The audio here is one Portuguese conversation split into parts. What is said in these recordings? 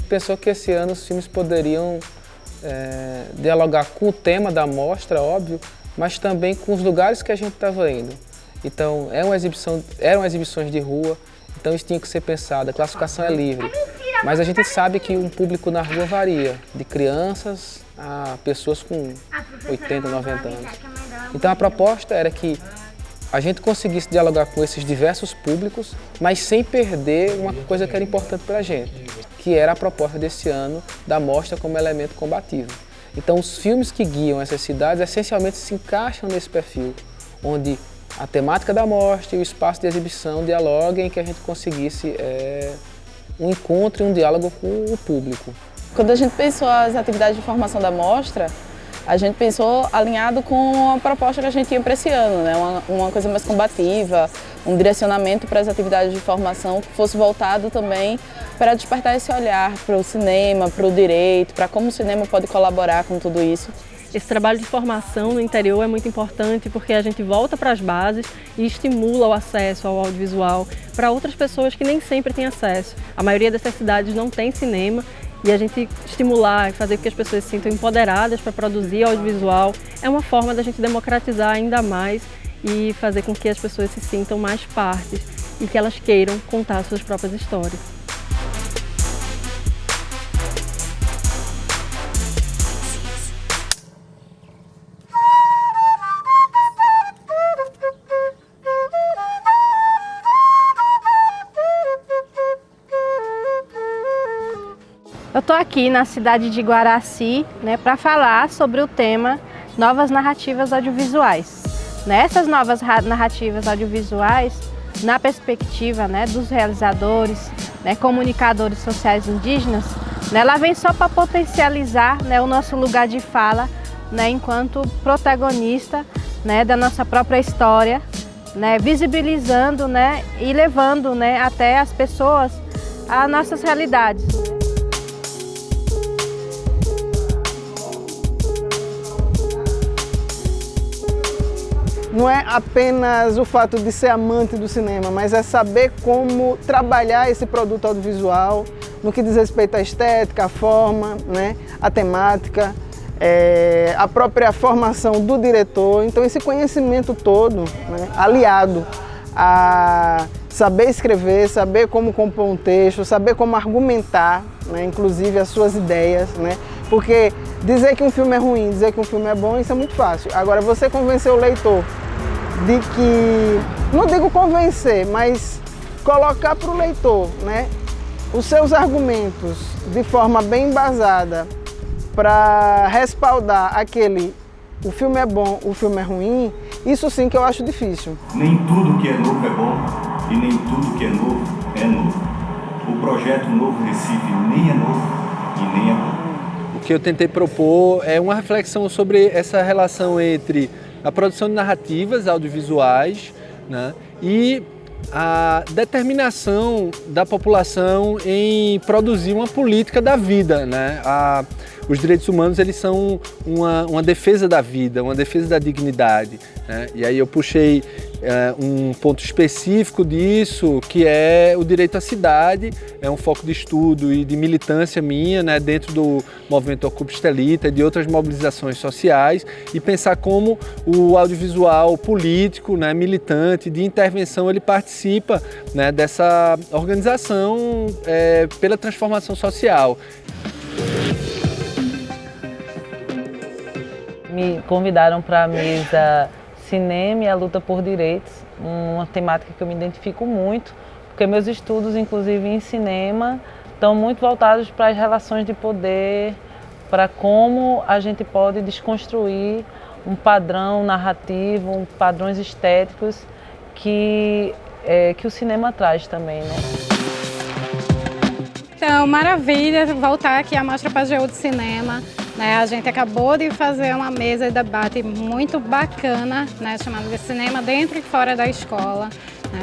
pensou que esse ano os filmes poderiam dialogar com o tema da mostra, óbvio, mas também com os lugares que a gente estava indo. Então, eram exibições de rua, então isso tinha que ser pensado, a classificação é livre. Mas a gente sabe que um público na rua varia, de crianças a pessoas com 80, 90 anos. Então a proposta era que a gente conseguisse dialogar com esses diversos públicos, mas sem perder uma coisa que era importante para a gente, que era a proposta desse ano da mostra como elemento combativo. Então os filmes que guiam essas cidades essencialmente se encaixam nesse perfil, onde a temática da mostra e o espaço de exibição dialoguem, que a gente conseguisse um encontro e um diálogo com o público. Quando a gente pensou as atividades de formação da mostra, a gente pensou alinhado com a proposta que a gente tinha para esse ano, né? Uma coisa mais combativa, um direcionamento para as atividades de formação que fosse voltado também para despertar esse olhar para o cinema, para o direito, para como o cinema pode colaborar com tudo isso. Esse trabalho de formação no interior é muito importante porque a gente volta para as bases e estimula o acesso ao audiovisual para outras pessoas que nem sempre têm acesso. A maioria dessas cidades não tem cinema e a gente estimular e fazer com que as pessoas se sintam empoderadas para produzir audiovisual é uma forma da gente democratizar ainda mais e fazer com que as pessoas se sintam mais partes e que elas queiram contar suas próprias histórias. Eu estou aqui na cidade de Guaraci, para falar sobre o tema Novas Narrativas Audiovisuais. Essas novas narrativas audiovisuais, na perspectiva dos realizadores, comunicadores sociais indígenas, ela vem só para potencializar o nosso lugar de fala enquanto protagonista da nossa própria história, visibilizando e levando até as pessoas as nossas realidades. Não é apenas o fato de ser amante do cinema, mas é saber como trabalhar esse produto audiovisual no que diz respeito à estética, à forma, à temática, a própria formação do diretor. Então esse conhecimento todo, aliado a saber escrever, saber como compor um texto, saber como argumentar, inclusive as suas ideias, porque dizer que um filme é ruim, dizer que um filme é bom, isso é muito fácil. Agora você convencer o leitor de que, não digo convencer, mas colocar para o leitor os seus argumentos de forma bem embasada para respaldar o filme é bom, o filme é ruim, isso sim que eu acho difícil. Nem tudo que é novo é bom e nem tudo que é novo é novo. O projeto Novo Recife nem é novo e nem é bom. O que eu tentei propor é uma reflexão sobre essa relação entre a produção de narrativas audiovisuais e a determinação da população em produzir uma política da vida. Os direitos humanos eles são uma defesa da vida, uma defesa da dignidade. E aí eu puxei um ponto específico disso, que é o direito à cidade, é um foco de estudo e de militância minha dentro do movimento Ocupa Estelita e de outras mobilizações sociais, e pensar como o audiovisual político, militante, de intervenção, ele participa dessa organização pela transformação social. Me convidaram para a mesa Cinema e a Luta por Direitos, uma temática que eu me identifico muito, porque meus estudos, inclusive em cinema, estão muito voltados para as relações de poder, para como a gente pode desconstruir um padrão narrativo, padrões estéticos que o cinema traz também. Então, maravilha voltar aqui à Mostra Pajeú de Cinema. A gente acabou de fazer uma mesa de debate muito bacana, chamada de Cinema Dentro e Fora da Escola.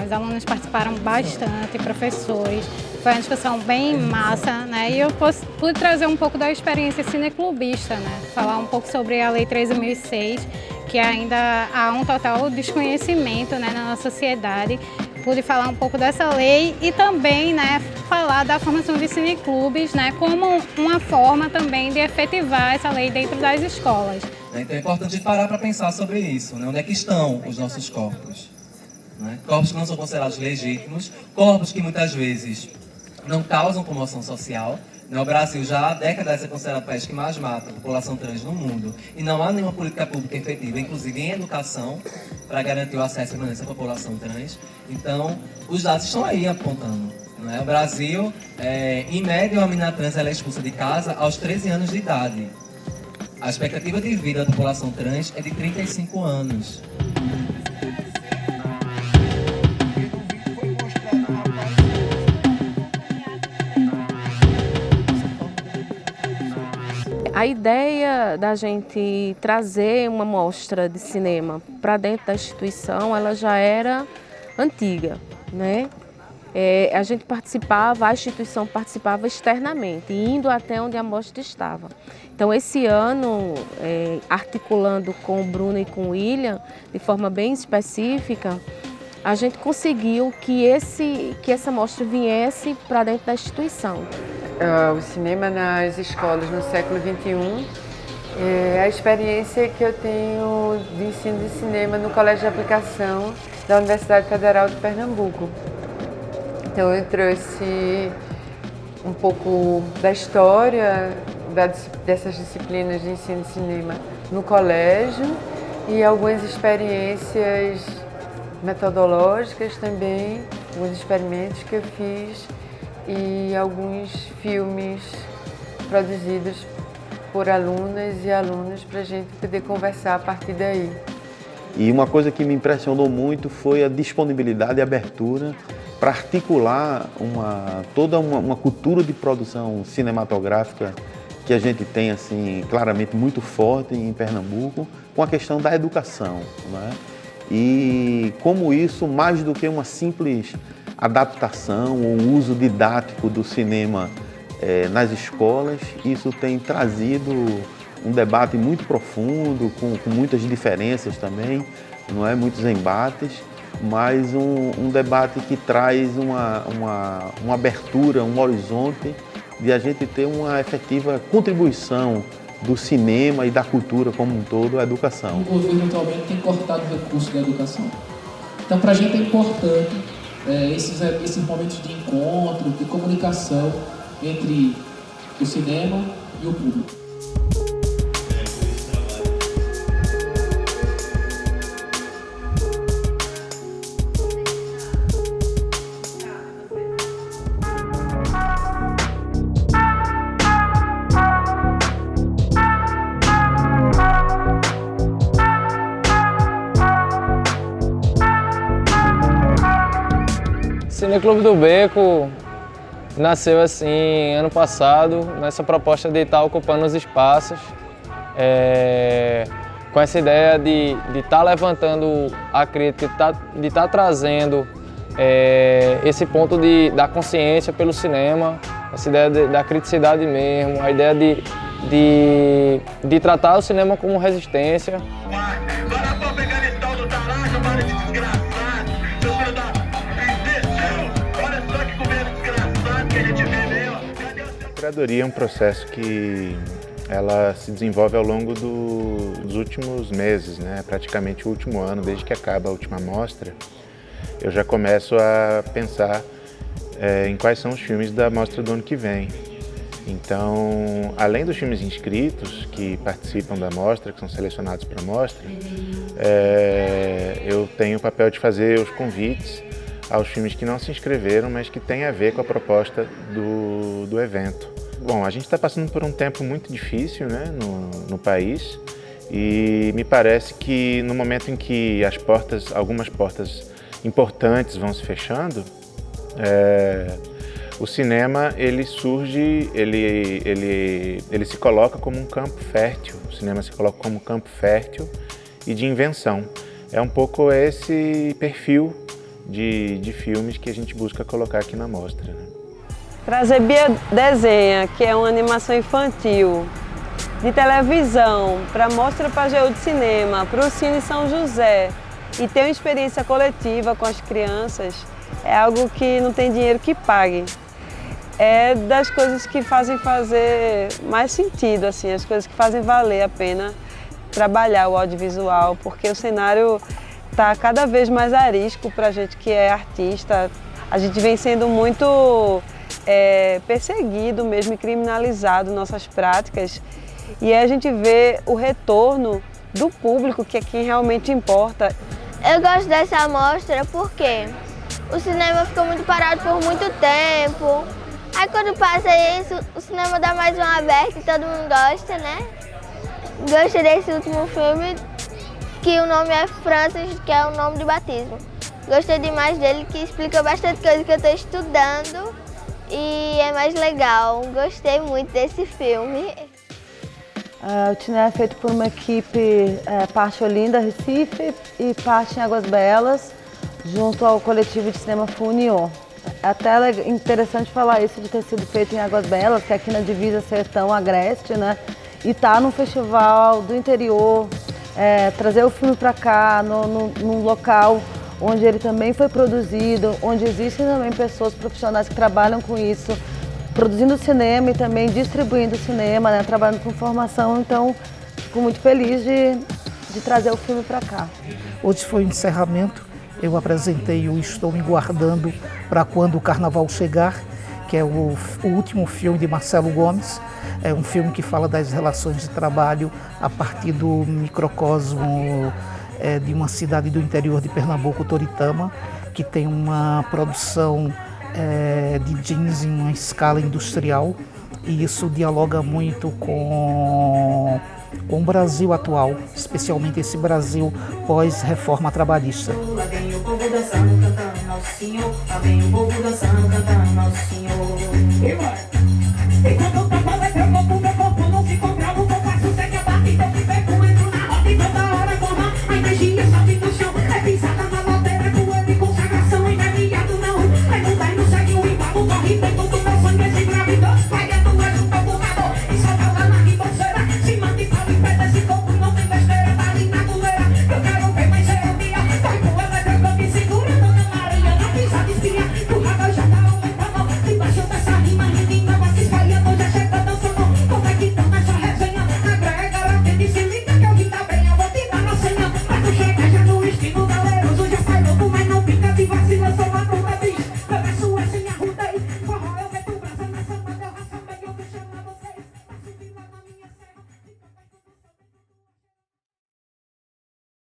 Os alunos participaram bastante, professores. Foi uma discussão bem massa, e eu pude trazer um pouco da experiência cineclubista, falar um pouco sobre a Lei 13.006, que ainda há um total desconhecimento na nossa sociedade, pude falar um pouco dessa lei e também, né, falar da formação de cineclubes, né, como uma forma também de efetivar essa lei dentro das escolas. Então é importante parar para pensar sobre isso, né? Onde é que estão os nossos corpos? Né? Corpos que não são considerados legítimos, corpos que muitas vezes não causam comoção social. O Brasil já há décadas é considerado o país que mais mata a população trans no mundo e não há nenhuma política pública efetiva, inclusive em educação, para garantir o acesso a essa população trans. Então, os dados estão aí apontando. Né? O Brasil, em média, uma menina trans ela é expulsa de casa aos 13 anos de idade. A expectativa de vida da população trans é de 35 anos. A ideia da gente trazer uma mostra de cinema para dentro da instituição, ela já era antiga, né? A gente participava, a instituição participava externamente, indo até onde a mostra estava. Então, esse ano, articulando com o Bruno e com o William, de forma bem específica, a gente conseguiu que essa mostra viesse para dentro da instituição. O cinema nas escolas no século XXI é a experiência que eu tenho de ensino de cinema no Colégio de Aplicação da Universidade Federal de Pernambuco. Então eu trouxe um pouco da história dessas disciplinas de ensino de cinema no colégio e algumas experiências metodológicas também, alguns experimentos que eu fiz e alguns filmes produzidos por alunas e alunos para a gente poder conversar a partir daí. E uma coisa que me impressionou muito foi a disponibilidade e abertura para articular toda uma cultura de produção cinematográfica que a gente tem assim, claramente muito forte em Pernambuco, com a questão da educação, né? E como isso, mais do que uma simples adaptação ou uso didático do cinema nas escolas, isso tem trazido um debate muito profundo, com muitas diferenças também, não é? Muitos embates, mas um debate que traz uma abertura, um horizonte de a gente ter uma efetiva contribuição do cinema e da cultura como um todo à educação. O governo atualmente tem cortado recursos da educação. Então, para a gente é importante esses momentos de encontro, de comunicação entre o cinema e o público. Cineclube do Beco nasceu assim ano passado, nessa proposta de estar ocupando os espaços, com essa ideia de estar levantando a crítica, de estar trazendo esse ponto da consciência pelo cinema, essa ideia da criticidade mesmo, a ideia de tratar o cinema como resistência. A curadoria é um processo que ela se desenvolve ao longo dos últimos meses, né? Praticamente o último ano, desde que acaba a última mostra, eu já começo a pensar em quais são os filmes da mostra do ano que vem. Então, além dos filmes inscritos que participam da mostra, que são selecionados para a mostra, eu tenho o papel de fazer os convites aos filmes que não se inscreveram, mas que têm a ver com a proposta do evento. Bom, a gente está passando por um tempo muito difícil, né, no país, e me parece que no momento em que algumas portas importantes vão se fechando, o cinema ele surge, ele se coloca como um campo fértil. O cinema se coloca como um campo fértil e de invenção. É um pouco esse perfil de filmes que a gente busca colocar aqui na mostra, né? Trazer Bia Desenha, que é uma animação infantil de televisão, para a Mostra Pajeú de Cinema, para o Cine São José E ter uma experiência coletiva com as crianças é algo que não tem dinheiro que pague. É das coisas que fazem fazer mais sentido, assim, as coisas que fazem valer a pena trabalhar o audiovisual, porque o cenário está cada vez mais arisco para a gente que é artista. A gente vem sendo muito perseguido mesmo e criminalizado nossas práticas, e aí a gente vê o retorno do público, que é quem realmente importa. Eu gosto dessa mostra porque o cinema ficou muito parado por muito tempo. Aí quando passa isso, o cinema dá mais uma aberta e todo mundo gosta, né? Gostei desse último filme, que o nome é Francis, que é o nome de batismo. Gostei demais dele, que explica bastante coisa que eu estou estudando e é mais legal. Gostei muito desse filme. O cinema é feito por uma equipe, parte Olinda, Recife, e parte em Águas Belas, junto ao coletivo de cinema Funion. Até é interessante falar isso de ter sido feito em Águas Belas, que é aqui na divisa Sertão-Agreste, né? E tá num festival do interior, trazer o filme para cá, num local onde ele também foi produzido, onde existem também pessoas profissionais que trabalham com isso, produzindo cinema e também distribuindo cinema, né? Trabalhando com formação, então fico muito feliz de trazer o filme para cá. Hoje foi o encerramento. Eu apresentei o Estou Me Guardando para Quando o Carnaval Chegar, que é o último filme de Marcelo Gomes. É um filme que fala das relações de trabalho a partir do microcosmo de uma cidade do interior de Pernambuco, Toritama, que tem uma produção de jeans em uma escala industrial, e isso dialoga muito com o Brasil atual, especialmente esse Brasil pós-reforma trabalhista. Lá vem o povo dançando, cantando Nosso Senhor. Lá vem o povo dançando, cantando Nosso Senhor. E vai.